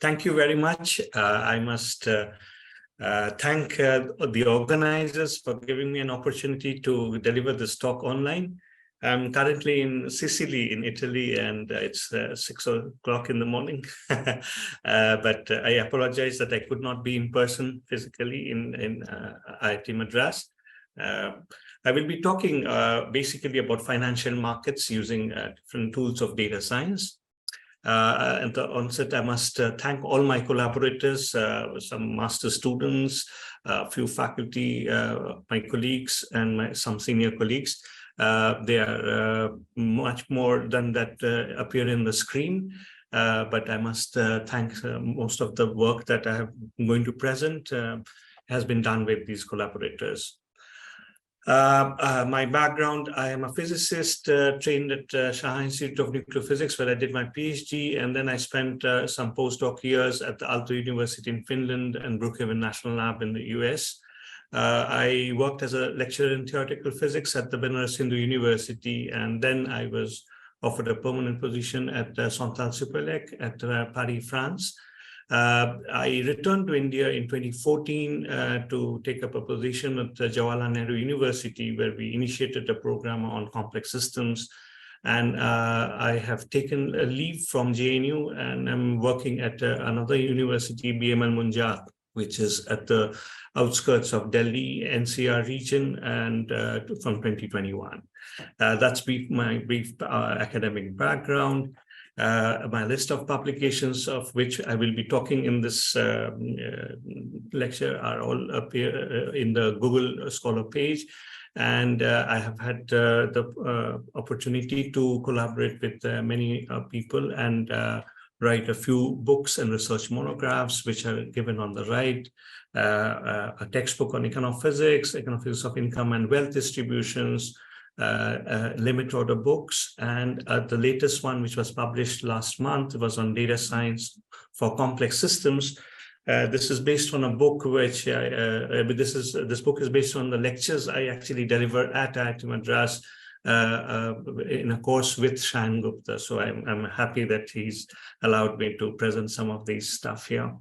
Thank you very much. I must thank the organizers for giving me an opportunity to deliver this talk online. I'm currently in Sicily, in Italy, and it's 6 o'clock in the morning. But I apologize that I could not be in person physically in IIT Madras. I will be talking basically about financial markets using different tools of data science. At the onset, I must thank all my collaborators, some master students, a few faculty, my colleagues, and some senior colleagues. They are much more than that appear in the screen, but I must thank most of the work that I'm going to present has been done with these collaborators. My background, I am a physicist trained at Shah Institute of Nuclear Physics, where I did my PhD, and then I spent some postdoc years at the Aalto University in Finland and Brookhaven National Lab in the US. I worked as a lecturer in theoretical physics at the Banaras Hindu University, and then I was offered a permanent position at Centrale Supélec at Paris, France. I returned to India in 2014 to take up a position at Jawaharlal Nehru University, where we initiated a program on complex systems. And I have taken a leave from JNU, and I'm working at another university, BML Munjat, which is at the outskirts of Delhi, NCR region, and from 2021. That's my brief academic background. My list of publications, of which I will be talking in this lecture, are all appear in the Google Scholar page. And I have had the opportunity to collaborate with many people and write a few books and research monographs, which are given on the right, a textbook on econometrics of income and wealth distributions, limit order books, and the latest one, which was published last month, was on data science for complex systems. This is based on a book which this book is based on the lectures I actually deliver at IIT Madras in a course with Shan Gupta. So I'm happy that he's allowed me to present some of these stuff here.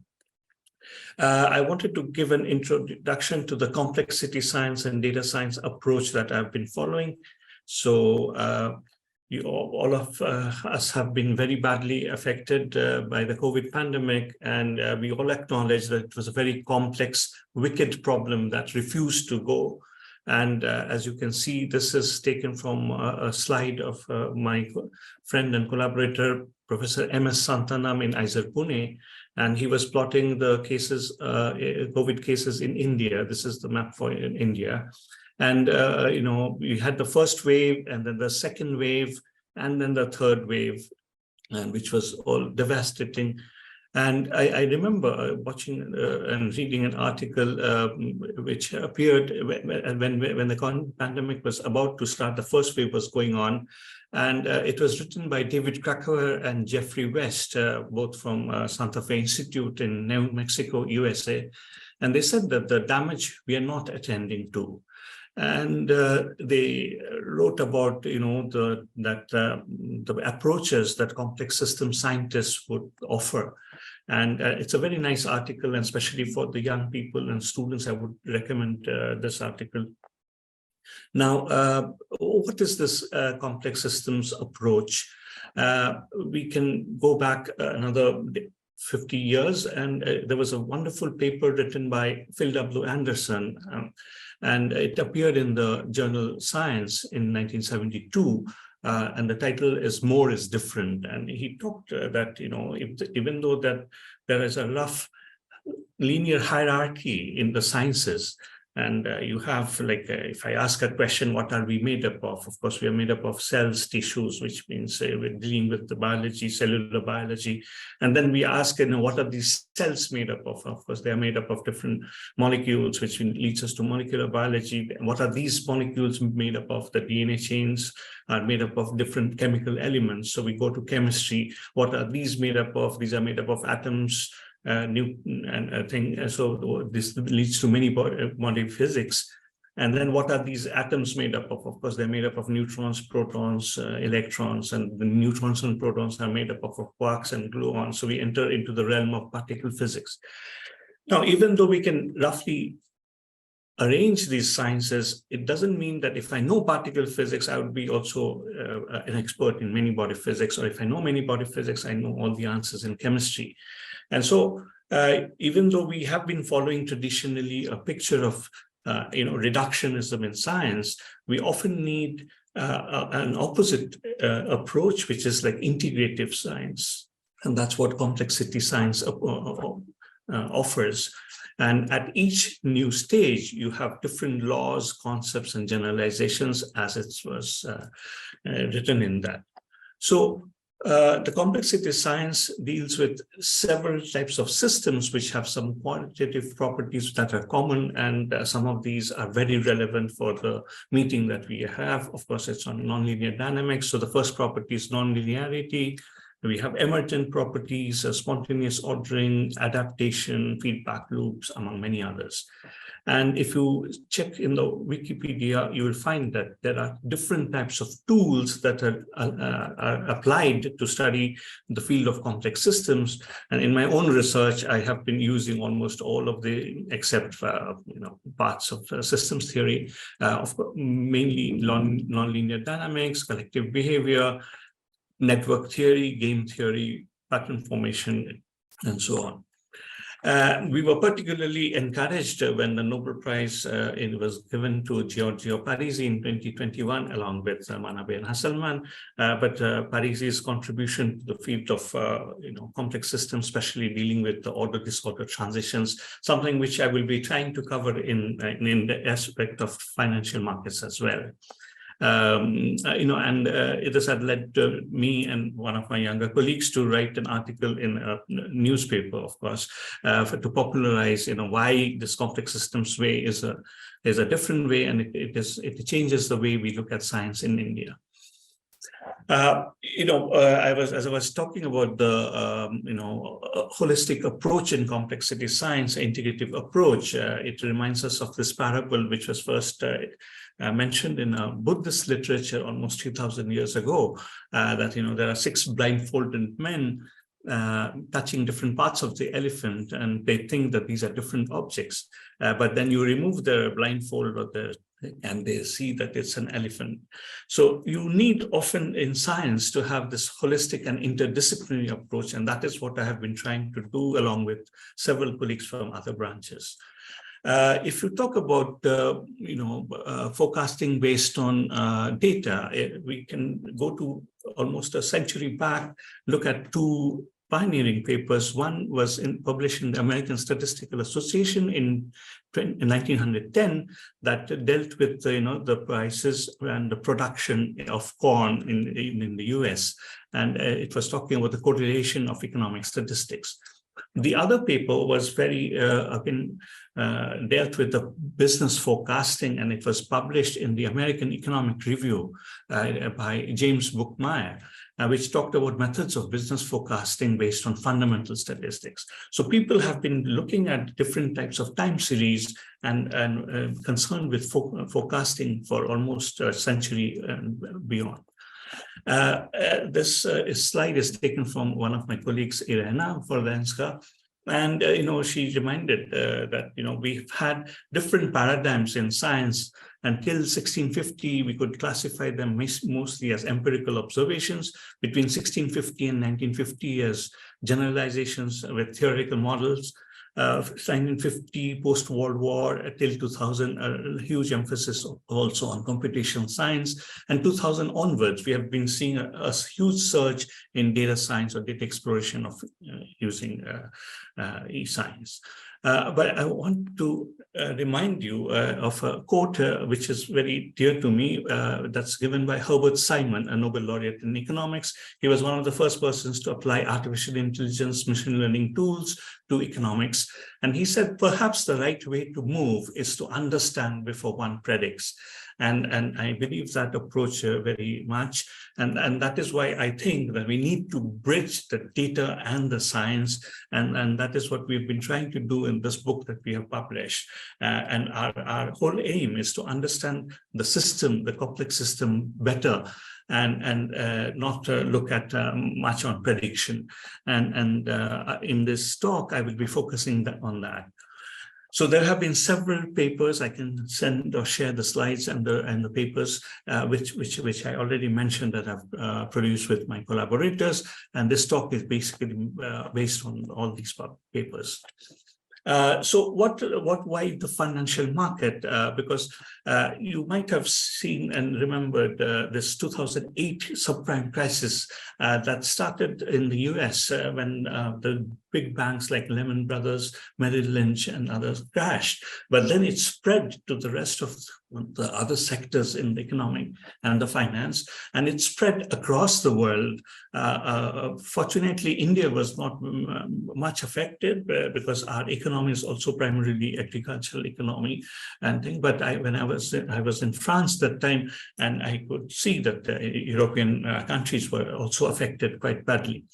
I wanted to give an introduction to the complexity science and data science approach that I've been following. So all of us have been very badly affected by the COVID pandemic, and we all acknowledge that it was a very complex, wicked problem that refused to go. And as you can see, this is taken from a slide of my friend and collaborator, Professor M.S. Santanam in IISER Pune, and he was plotting the cases, COVID cases in India. This is the map for India. And, we had the first wave, and then the second wave, and then the third wave, and which was all devastating. And I remember watching and reading an article which appeared when the pandemic was about to start, the first wave was going on. And it was written by David Krakauer and Jeffrey West, both from Santa Fe Institute in New Mexico, USA. And they said that the damage we are not attending to. And they wrote about, the approaches that complex system scientists would offer. And it's a very nice article, and especially for the young people and students, I would recommend this article. Now, what is this complex systems approach? We can go back another 50 years, and there was a wonderful paper written by Phil W. Anderson, and it appeared in the journal Science in 1972. And the title is More is Different. And he talked that, even though that there is a rough linear hierarchy in the sciences, and you have, if I ask a question, what are we made up of? Of course, we are made up of cells, tissues, which means we're dealing with the biology, cellular biology. And then we ask, what are these cells made up of? Of course, they are made up of different molecules, which leads us to molecular biology. What are these molecules made up of? The DNA chains are made up of different chemical elements. So we go to chemistry. What are these made up of? These are made up of atoms, so this leads to many body physics. And then what are these atoms made up of? Of course, they're made up of neutrons, protons, electrons, and the neutrons and protons are made up of quarks and gluons. So we enter into the realm of particle physics. Now, even though we can roughly arrange these sciences, it doesn't mean that if I know particle physics, I would be also an expert in many body physics, or if I know many body physics, I know all the answers in chemistry. And so even though we have been following traditionally a picture of reductionism in science, we often need an opposite approach, which is like integrative science. And that's what complexity science offers. And at each new stage, you have different laws, concepts, and generalizations as it was written in that. So the complexity science deals with several types of systems which have some quantitative properties that are common, and some of these are very relevant for the meeting that we have. Of course, it's on nonlinear dynamics. So the first property is nonlinearity. We have emergent properties, spontaneous ordering, adaptation, feedback loops, among many others. And if you check in the Wikipedia, you will find that there are different types of tools that are applied to study the field of complex systems. And in my own research, I have been using almost all of the, except parts of systems theory, mainly nonlinear dynamics, collective behavior, network theory, game theory, pattern formation, and so on. We were particularly encouraged when the Nobel Prize was given to Giorgio Parisi in 2021, along with Manabe and Hasselmann. But Parisi's contribution to the field of complex systems, especially dealing with the order-disorder transitions, something which I will be trying to cover in the aspect of financial markets as well. This had led me and one of my younger colleagues to write an article in a newspaper, of course, to popularize, why this complex systems way is a different way, and it changes the way we look at science in India. As I was talking about the holistic approach in complexity science, integrative approach, it reminds us of this parable which was first mentioned in Buddhist literature almost 2,000 years ago, that there are 6 blindfolded men touching different parts of the elephant, and they think that these are different objects. But then you remove the blindfold and they see that it's an elephant. So you need often in science to have this holistic and interdisciplinary approach, and that is what I have been trying to do along with several colleagues from other branches. If you talk about forecasting based on data, we can go to almost a century back, look at 2 pioneering papers. One was published in the American Statistical Association in 1910 that dealt with the prices and the production of corn in the US, and it was talking about the correlation of economic statistics. The other paper was very dealt with the business forecasting, and it was published in the American Economic Review by James Bookmyer, which talked about methods of business forecasting based on fundamental statistics. So people have been looking at different types of time series and concerned with forecasting for almost a century and beyond. This slide is taken from one of my colleagues, Irena Fordenska, and she reminded that we've had different paradigms in science. Until 1650, we could classify them mostly as empirical observations. Between 1650 and 1950 as generalizations with theoretical models. 1950, post-World War till 2000, a huge emphasis also on computational science. And 2000 onwards, we have been seeing a huge surge in data science or data exploration of using e-science. But I want to remind you of a quote which is very dear to me, that's given by Herbert Simon, a Nobel laureate in economics. He was one of the first persons to apply artificial intelligence, machine learning tools to economics. And he said, perhaps the right way to move is to understand before one predicts. And I believe that approach very much. And that is why I think that we need to bridge the data and the science. And that is what we've been trying to do in this book that we have published. And our whole aim is to understand the system, the complex system better, and not look at much on prediction. And in this talk, I will be focusing on that. So there have been several papers. I can send or share the slides and the papers, which I already mentioned that I've produced with my collaborators. And this talk is basically based on all these papers. So why the financial market? Because you might have seen and remembered this 2008 subprime crisis that started in the US when the big banks like Lehman Brothers, Merrill Lynch, and others crashed. But then it spread to the rest of the other sectors in the economy and the finance, and it spread across the world. Fortunately, India was not much affected because our economy is also primarily agricultural economy and thing. But when I was in France that time, and I could see that the European countries were also affected quite badly.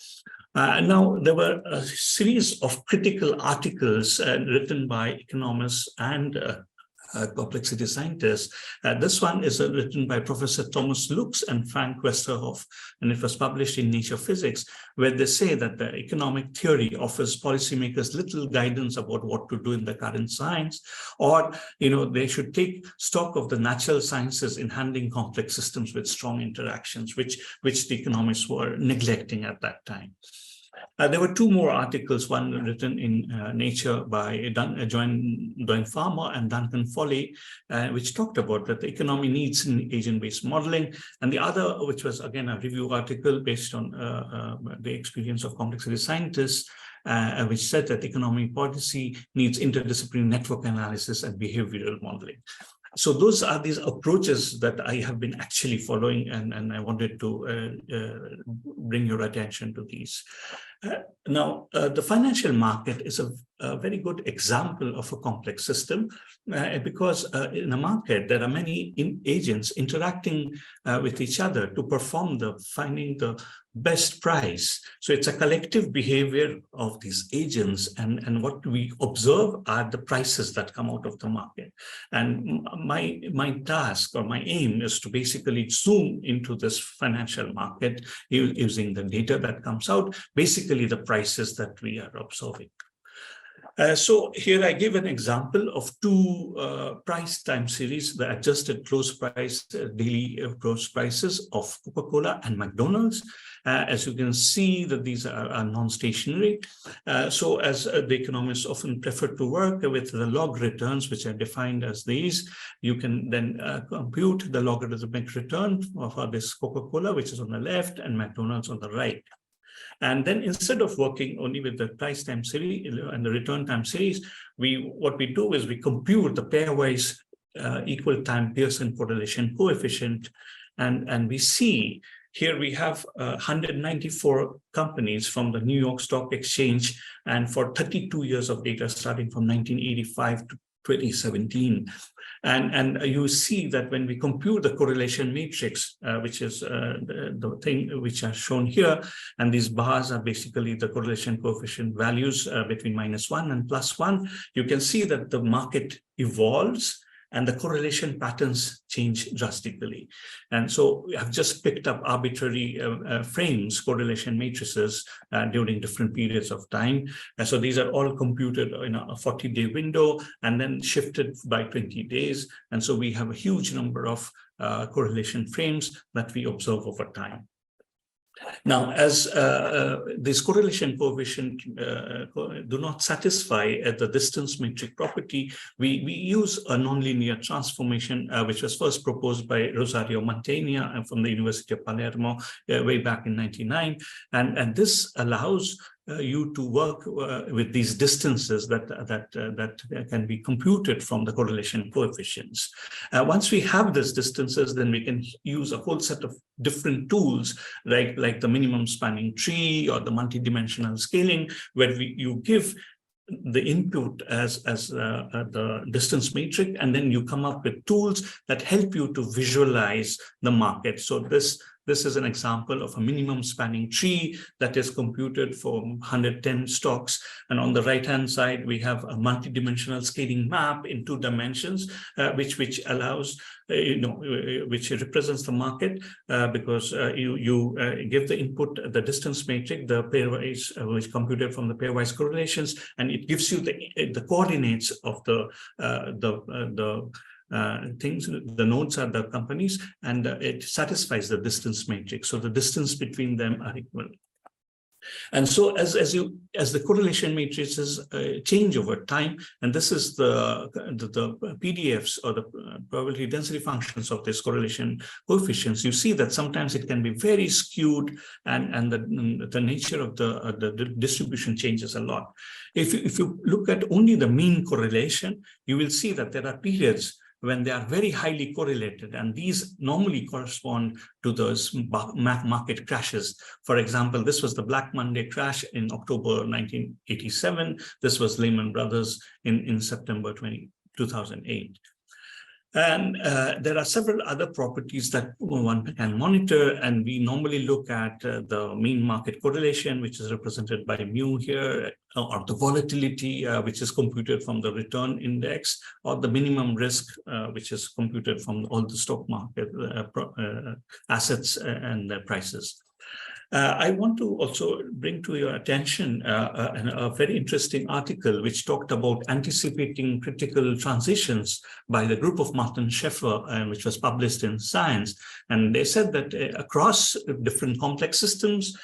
Now, there were a series of critical articles written by economists and complexity scientists. This one is written by Professor Thomas Lux and Frank Westerhoff, and it was published in Nature Physics, where they say that the economic theory offers policymakers little guidance about what to do in the current science, or they should take stock of the natural sciences in handling complex systems with strong interactions, which the economists were neglecting at that time. There were two more articles, one written in Nature by Joan Farmer and Duncan Foley, which talked about that the economy needs an agent-based modeling, and the other, which was again a review article based on the experience of complexity scientists, which said that economic policy needs interdisciplinary network analysis and behavioral modeling. So those are these approaches that I have been actually following, and I wanted to bring your attention to these. Now, the financial market is a very good example of a complex system because in a market, there are many agents interacting with each other to perform finding the best price. So it's a collective behavior of these agents, and what we observe are the prices that come out of the market. And my task or my aim is to basically zoom into this financial market using the data that comes out, basically the prices that we are observing. So here I give an example of two price time series, the adjusted close price, daily close prices of Coca-Cola and McDonald's. As you can see that these are non-stationary. So as the economists often prefer to work with the log returns, which are defined as these, you can then compute the logarithmic return for this Coca-Cola, which is on the left, and McDonald's on the right. And then instead of working only with the price time series and the return time series, what we do is we compute the pairwise equal time Pearson correlation coefficient. And we see here we have 194 companies from the New York Stock Exchange, and for 32 years of data starting from 1985 to 2017. And you see that when we compute the correlation matrix, which is the thing which are shown here, and these bars are basically the correlation coefficient values between -1 and +1, you can see that the market evolves and the correlation patterns change drastically. And so I've just picked up arbitrary frames, correlation matrices during different periods of time. And so these are all computed in a 40-day window and then shifted by 20 days. And so we have a huge number of correlation frames that we observe over time. Now, as this correlation coefficient do not satisfy the distance metric property, we use a nonlinear transformation, which was first proposed by Rosario Mantegna from the University of Palermo way back in 1999. And this allows you to work with these distances that can be computed from the correlation coefficients. Once we have these distances, then we can use a whole set of different tools, like the minimum spanning tree or the multidimensional scaling, where you give the input as the distance matrix, and then you come up with tools that help you to visualize the market. So this is an example of a minimum spanning tree that is computed for 110 stocks. And on the right-hand side, we have a multi-dimensional scaling map in 2 dimensions, which allows, which represents the market, because you give the input, the distance matrix, the pairwise, which computed from the pairwise correlations, and it gives you the coordinates of the things. The nodes are the companies, and it satisfies the distance matrix. So the distance between them are equal. And so as the correlation matrices change over time, and this is the PDFs or the probability density functions of this correlation coefficients, you see that sometimes it can be very skewed, and the nature of the distribution changes a lot. If you look at only the mean correlation, you will see that there are periods when they are very highly correlated, and these normally correspond to those market crashes. For example, this was the Black Monday crash in October 1987. This was Lehman Brothers in September 2008. And there are several other properties that one can monitor, and we normally look at the mean market correlation, which is represented by mu here, or the volatility, which is computed from the return index, or the minimum risk, which is computed from all the stock market assets and their prices. I want to also bring to your attention a very interesting article which talked about anticipating critical transitions by the group of Martin Scheffer, which was published in Science. And they said that across different complex systems,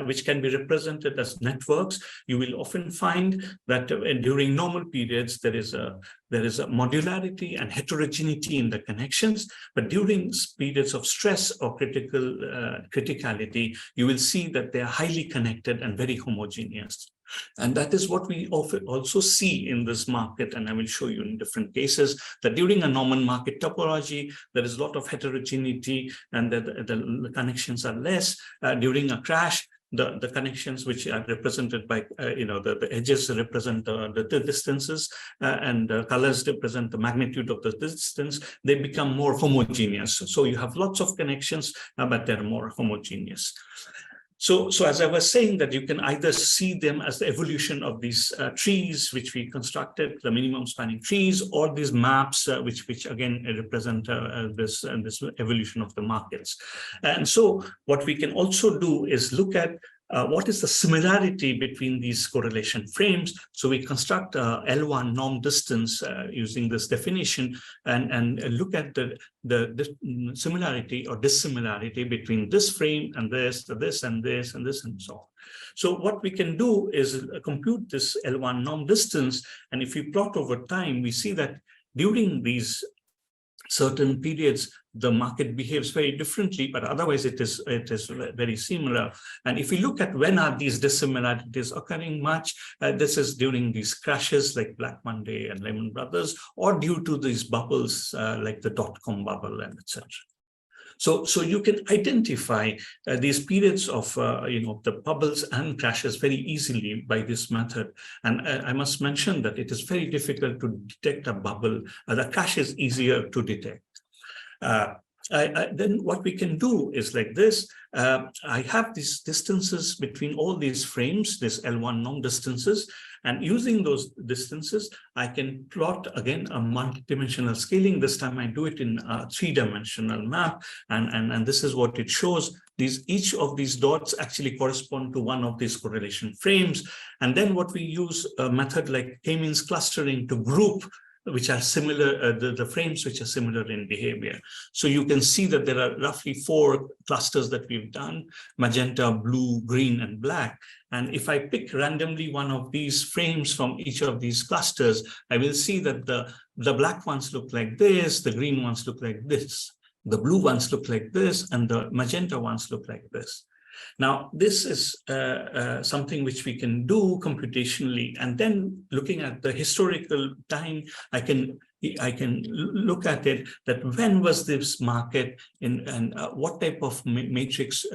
which can be represented as networks, you will often find that during normal periods, there is a modularity and heterogeneity in the connections, but during periods of stress or criticality, you will see that they are highly connected and very homogeneous. And that is what we often also see in this market, and I will show you in different cases, that during a normal market topology, there is a lot of heterogeneity and that the connections are less. During a crash, the connections which are represented by, the edges represent the distances, and the colors represent the magnitude of the distance, they become more homogeneous. So you have lots of connections, but they're more homogeneous. So as I was saying, that you can either see them as the evolution of these trees, which we constructed, the minimum spanning trees, or these maps, which again represent this evolution of the markets. And so what we can also do is look at what is the similarity between these correlation frames. So we construct a L1 norm distance using this definition, and look at the similarity or dissimilarity between this frame and this and this and this and this and so on. So what we can do is compute this L1 norm distance, and if we plot over time, we see that during these certain periods, the market behaves very differently, but otherwise it is very similar. And if we look at when are these dissimilarities occurring much, this is during these crashes like Black Monday and Lehman Brothers, or due to these bubbles like the dot-com bubble and etc. So you can identify these periods of the bubbles and crashes very easily by this method. And I must mention that it is very difficult to detect a bubble. The crash is easier to detect. Then what we can do is like this. I have these distances between all these frames, this L1 norm distances, and using those distances, I can plot again a multidimensional scaling. This time I do it in a 3-dimensional map, and this is what it shows. Each of these dots actually correspond to one of these correlation frames. And then what we use a method like k-means clustering to group which are similar, the frames which are similar in behavior. So you can see that there are roughly 4 clusters that we've done: magenta, blue, green, and black. And if I pick randomly one of these frames from each of these clusters, I will see that the black ones look like this, the green ones look like this, the blue ones look like this, and the magenta ones look like this. Now, this is something which we can do computationally, and then looking at the historical time, I can I can look at it that when was this market in, and what type of matrix.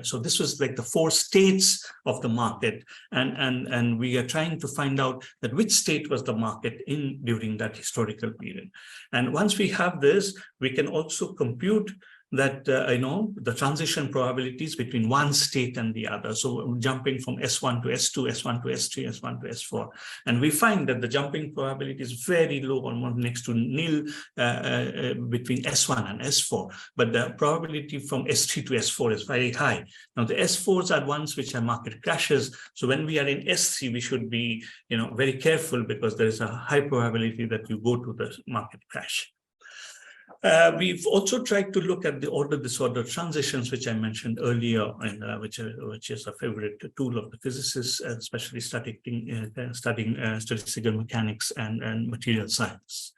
So this was like the 4 states of the market, and we are trying to find out that which state was the market in during that historical period. And once we have this, we can also compute that the transition probabilities between one state and the other. So jumping from S1 to S2, S1 to S3, S1 to S4. And we find that the jumping probability is very low, almost next to nil between S1 and S4. But the probability from S3 to S4 is very high. Now the S4s are ones which are market crashes. So when we are in S3, we should be very careful, because there is a high probability that you go to the market crash. We've also tried to look at the order-disorder transitions, which I mentioned earlier, and which is a favorite tool of the physicists, especially studying statistical mechanics and material science.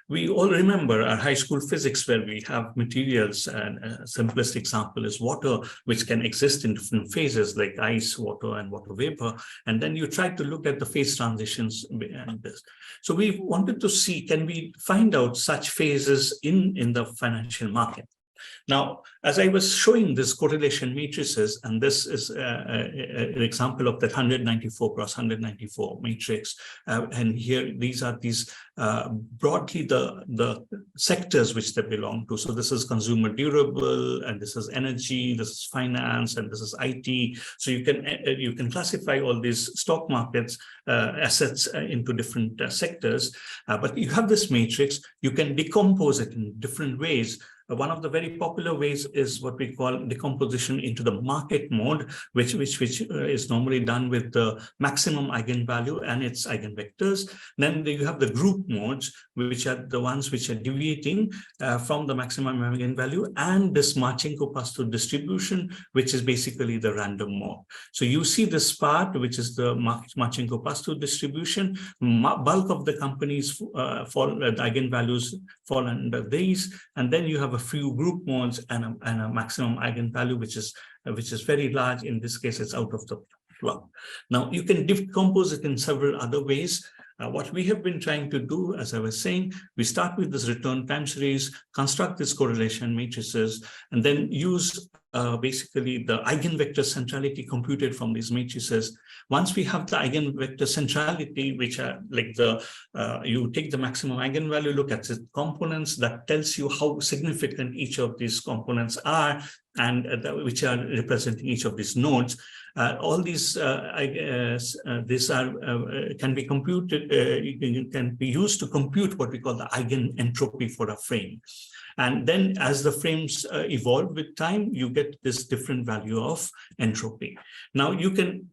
We all remember our high school physics, where we have materials, and a simplest example is water, which can exist in different phases like ice, water, and water vapor. And then you try to look at the phase transitions and this. So we wanted to see, can we find out such phases in the financial market? Now, as I was showing this correlation matrices, and this is an example of that 194 cross 194 matrix, and here these are broadly the sectors which they belong to. So this is consumer durable, and this is energy, this is finance, and this is IT. So you can classify all these stock markets assets into different sectors, but you have this matrix. You can decompose it in different ways. One of the very popular ways is what we call decomposition into the market mode, which is normally done with the maximum eigenvalue and its eigenvectors. Then you have the group modes, which are the ones which are deviating from the maximum eigenvalue, and this Marchenko-Pastur distribution, which is basically the random mode. So you see this part, which is the Marchenko-Pastur distribution. Bulk of the companies the eigenvalues fall under these, and then you have a few group modes and a maximum eigenvalue, which is very large. In this case, it's out of the 12. Now you can decompose it in several other ways. What we have been trying to do, as I was saying, we start with this return time series, construct this correlation matrices, and then use basically the eigenvector centrality computed from these matrices. Once we have the eigenvector centrality, which are like you take the maximum eigenvalue, look at the components, that tells you how significant each of these components are, and which are representing each of these nodes. All these can be computed, can be used to compute what we call the eigenentropy for a frame. And then as the frames evolve with time, you get this different value of entropy. Now you can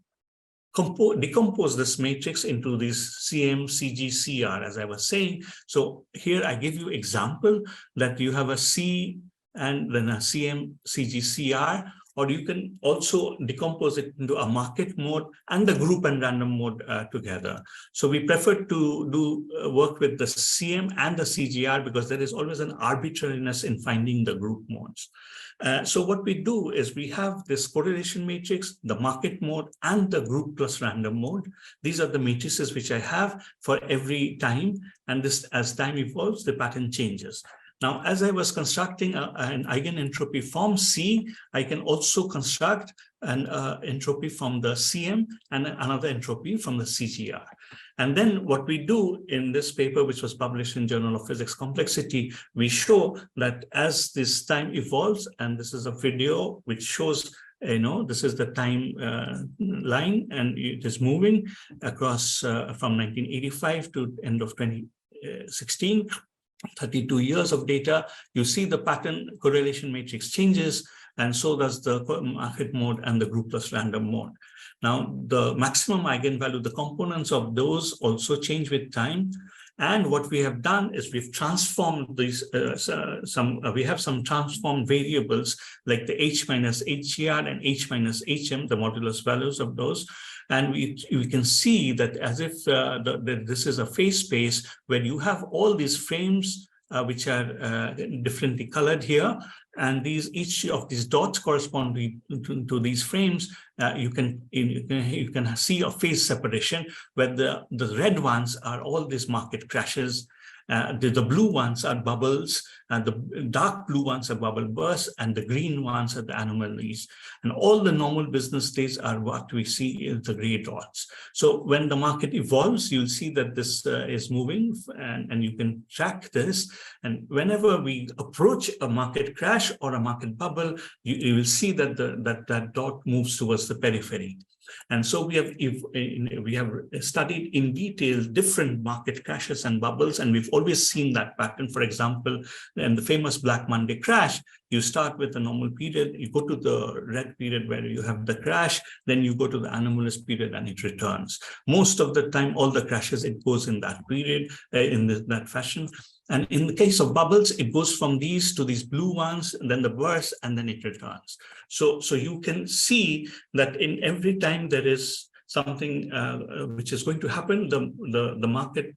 decompose this matrix into these CM, CG, CR, as I was saying. So here I give you example that you have a C and then a CM, CG, CR, or you can also decompose it into a market mode and the group and random mode together. So we prefer to work with the CM and the CGR, because there is always an arbitrariness in finding the group modes. So what we do is we have this correlation matrix, the market mode, and the group plus random mode. These are the matrices which I have for every time, and this, as time evolves, the pattern changes. Now, as I was constructing an eigenentropy from C, I can also construct an entropy from the CM and another entropy from the CGR. And then what we do in this paper, which was published in Journal of Physics Complexity, we show that as this time evolves, and this is a video which shows, this is the time line, and it is moving across from 1985 to end of 2016. 32 years of data. You see the pattern correlation matrix changes, and so does the market mode and the group plus random mode. Now, the maximum eigenvalue, the components of those also change with time. And what we have done is we've transformed these, we have some transformed variables like the H minus HGR and H minus HM, the modulus values of those. And we can see that as if this is a phase space where you have all these frames which are differently colored here, and each of these dots correspond to these frames. You can see a phase separation where the red ones are all these market crashes, The blue ones are bubbles, and the dark blue ones are bubble bursts, and the green ones are the anomalies. And all the normal business days are what we see in the gray dots. So when the market evolves, you'll see that this is moving, and you can track this. And whenever we approach a market crash or a market bubble, you will see that that dot moves towards the periphery. And so we have studied in detail different market crashes and bubbles, and we've always seen that pattern. For example, in the famous Black Monday crash, you start with a normal period, you go to the red period where you have the crash, then you go to the anomalous period and it returns. Most of the time, all the crashes, it goes in that period, that fashion. And in the case of bubbles, it goes from these to these blue ones, and then the burst, and then it returns. So you can see that in every time there is something which is going to happen, the market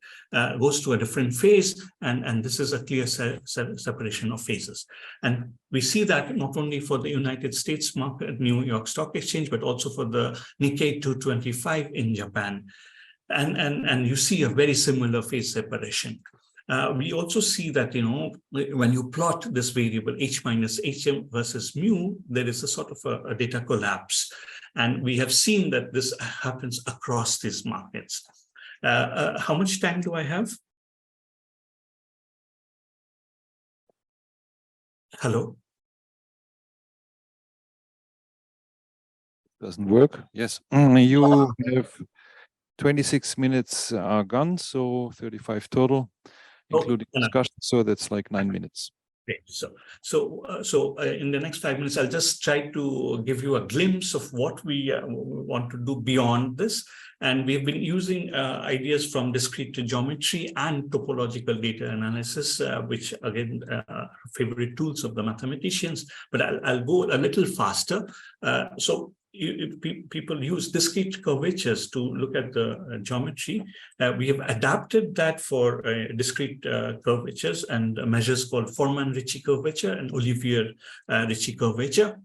goes to a different phase, and this is a clear separation of phases. And we see that not only for the United States market, New York Stock Exchange, but also for the Nikkei 225 in Japan. And you see a very similar phase separation. We also see that, when you plot this variable H minus HM versus mu, there is a sort of a data collapse. And we have seen that this happens across these markets. How much time do I have? Hello? Doesn't work. Yes. You have 26 minutes are gone, so 35 total, including discussion. So that's like 9 minutes. Great. So in the next 5 minutes, I'll just try to give you a glimpse of what we want to do beyond this. And we've been using ideas from discrete geometry and topological data analysis, which again, are favorite tools of the mathematicians, but I'll go a little faster. People use discrete curvatures to look at the geometry. We have adapted that for discrete curvatures and measures called Forman-Ritchie curvature and Olivier-Ritchie curvature,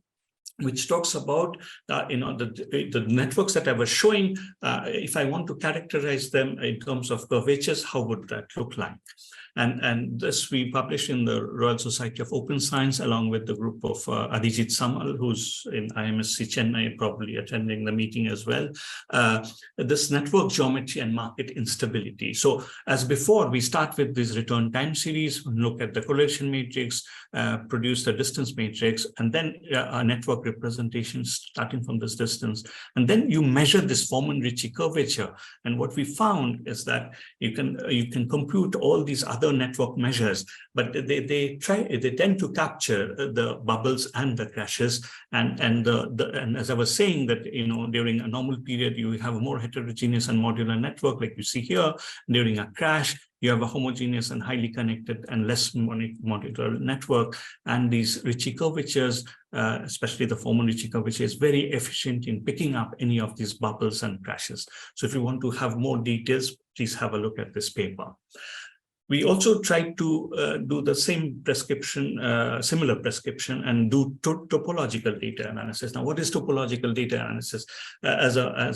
which talks about the networks that I was showing. If I want to characterize them in terms of curvatures, how would that look like? And this we published in the Royal Society of Open Science, along with the group of Arijit Samal, who's in IMSC Chennai, probably attending the meeting as well. This network geometry and market instability. So as before, we start with this return time series, look at the correlation matrix, produce the distance matrix, and then a network representation starting from this distance. And then you measure this Forman-Ritchie curvature. And what we found is that you can compute all these other network measures, but they tend to capture the bubbles and the crashes. And as I was saying that, during a normal period, you have a more heterogeneous and modular network like you see here. During a crash, you have a homogeneous and highly connected and less modular network. And these Ritchie curvatures, especially the Forman-Ritchie curvature, is very efficient in picking up any of these bubbles and crashes. So if you want to have more details, please have a look at this paper. We also tried to do the same prescription, similar prescription, and do topological data analysis. Now, what is topological data analysis? As a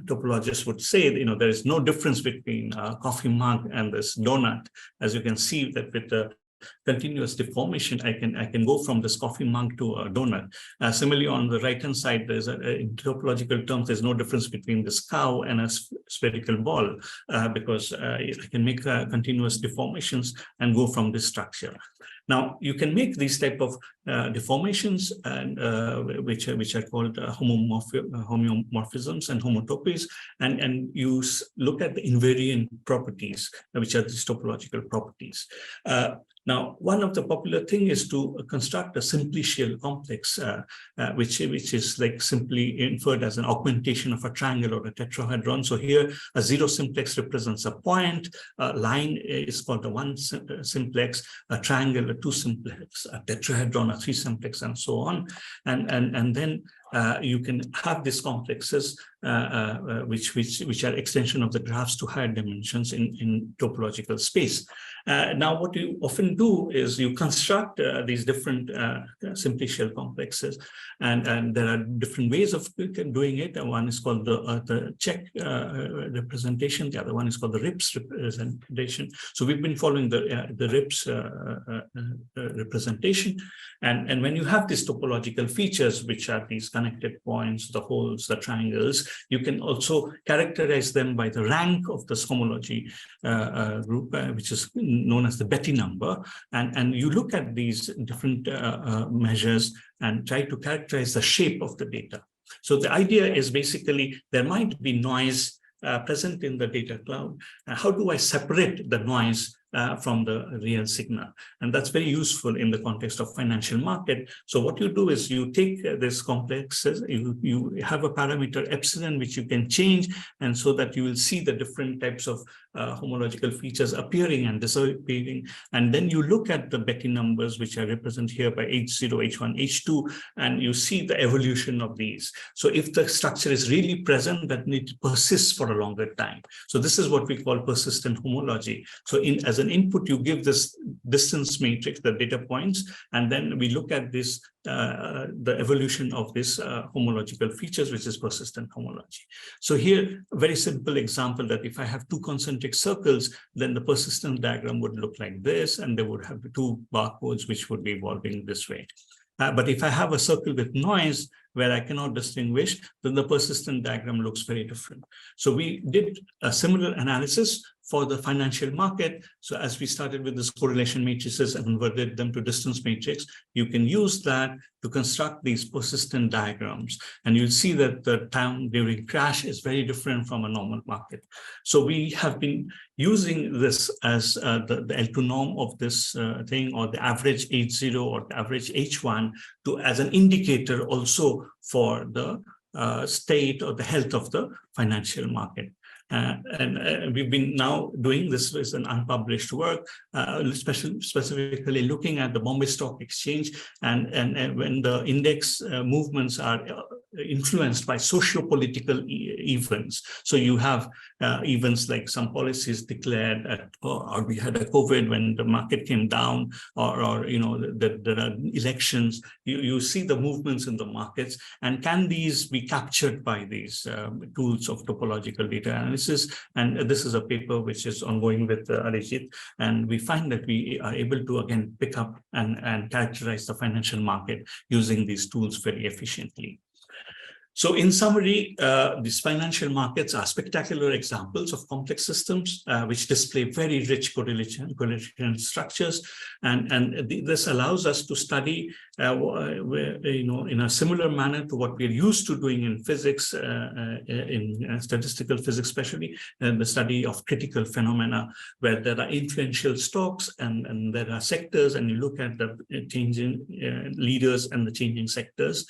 topologist would say, there is no difference between a coffee mug and this donut. As you can see that with the continuous deformation, I can go from this coffee mug to a donut. Similarly, on the right-hand side, there's in topological terms, there's no difference between this cow and a spherical ball, because I can make continuous deformations and go from this structure. Now, you can make these type of deformations, and which are called homeomorphisms and homotopies, and you look at the invariant properties, which are these topological properties. Now, one of the popular thing is to construct a simplicial complex, which is like simply inferred as an augmentation of a triangle or a tetrahedron. So here, a zero simplex represents a point, a line is called a one simplex, a triangle, a two simplex, a tetrahedron, a three simplex, and so on. And then you can have these complexes which are extension of the graphs to higher dimensions in topological space. Now, what you often do is you construct these different simply shell complexes, and there are different ways of doing it. One is called the check representation. The other one is called the RIPS representation. So we've been following the RIPS representation, and when you have these topological features, which are these connected points, the holes, the triangles, you can also characterize them by the rank of this homology group, which is known as the Betti number, and you look at these different measures and try to characterize the shape of the data. So the idea is basically there might be noise present in the data cloud. How do I separate the noise from the real signal? And that's very useful in the context of financial market. So what you do is you take this complexes, you have a parameter epsilon, which you can change, and so that you will see the different types of homological features appearing and disappearing. And then you look at the Betti numbers, which are represented here by H0, H1, H2, and you see the evolution of these. So if the structure is really present, that it persists for a longer time. So this is what we call persistent homology. So as an input, you give this distance matrix, the data points, and then we look at this, the evolution of this homological features, which is persistent homology. So here, a very simple example that if I have two concentric circles, then the persistence diagram would look like this, and they would have two barcodes which would be evolving this way. But if I have a circle with noise where I cannot distinguish, then the persistent diagram looks very different. So we did a similar analysis for the financial market. So as we started with this correlation matrices and converted them to distance matrix, you can use that to construct these persistent diagrams. And you'll see that the time during crash is very different from a normal market. So we have been using this as the L2 norm of this thing, or the average H0 or the average H1 as an indicator also for the state or the health of the financial market. And we've been now doing this as an unpublished work, specifically looking at the Bombay Stock Exchange, and when the index movements are influenced by socio-political events. So you have events like some policies declared, or we had a COVID when the market came down, or you know, there are elections. You see the movements in the markets, and can these be captured by these tools of topological data analysis? And this is a paper which is ongoing with Arijit, and we find that we are able to again pick up and characterize the financial market using these tools very efficiently. So in summary, these financial markets are spectacular examples of complex systems which display very rich correlation structures, and this allows us to study, in a similar manner to what we're used to doing in physics, in statistical physics, especially, and the study of critical phenomena where there are influential stocks and there are sectors, and you look at the changing leaders and the changing sectors.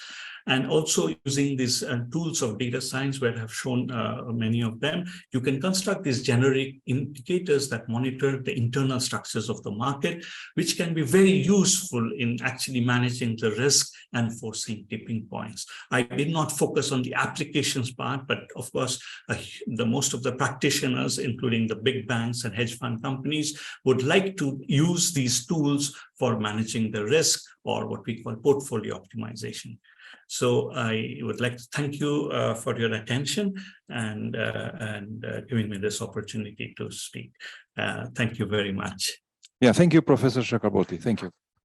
And also using these tools of data science, where I have shown many of them, you can construct these generic indicators that monitor the internal structures of the market, which can be very useful in actually managing the risk and foreseeing tipping points. I did not focus on the applications part, but of course, most of the practitioners, including the big banks and hedge fund companies, would like to use these tools for managing the risk, or what we call portfolio optimization. So I would like to thank you for your attention and giving me this opportunity to speak. Thank you very much. Yeah, thank you, Professor Chakraborty. Thank you.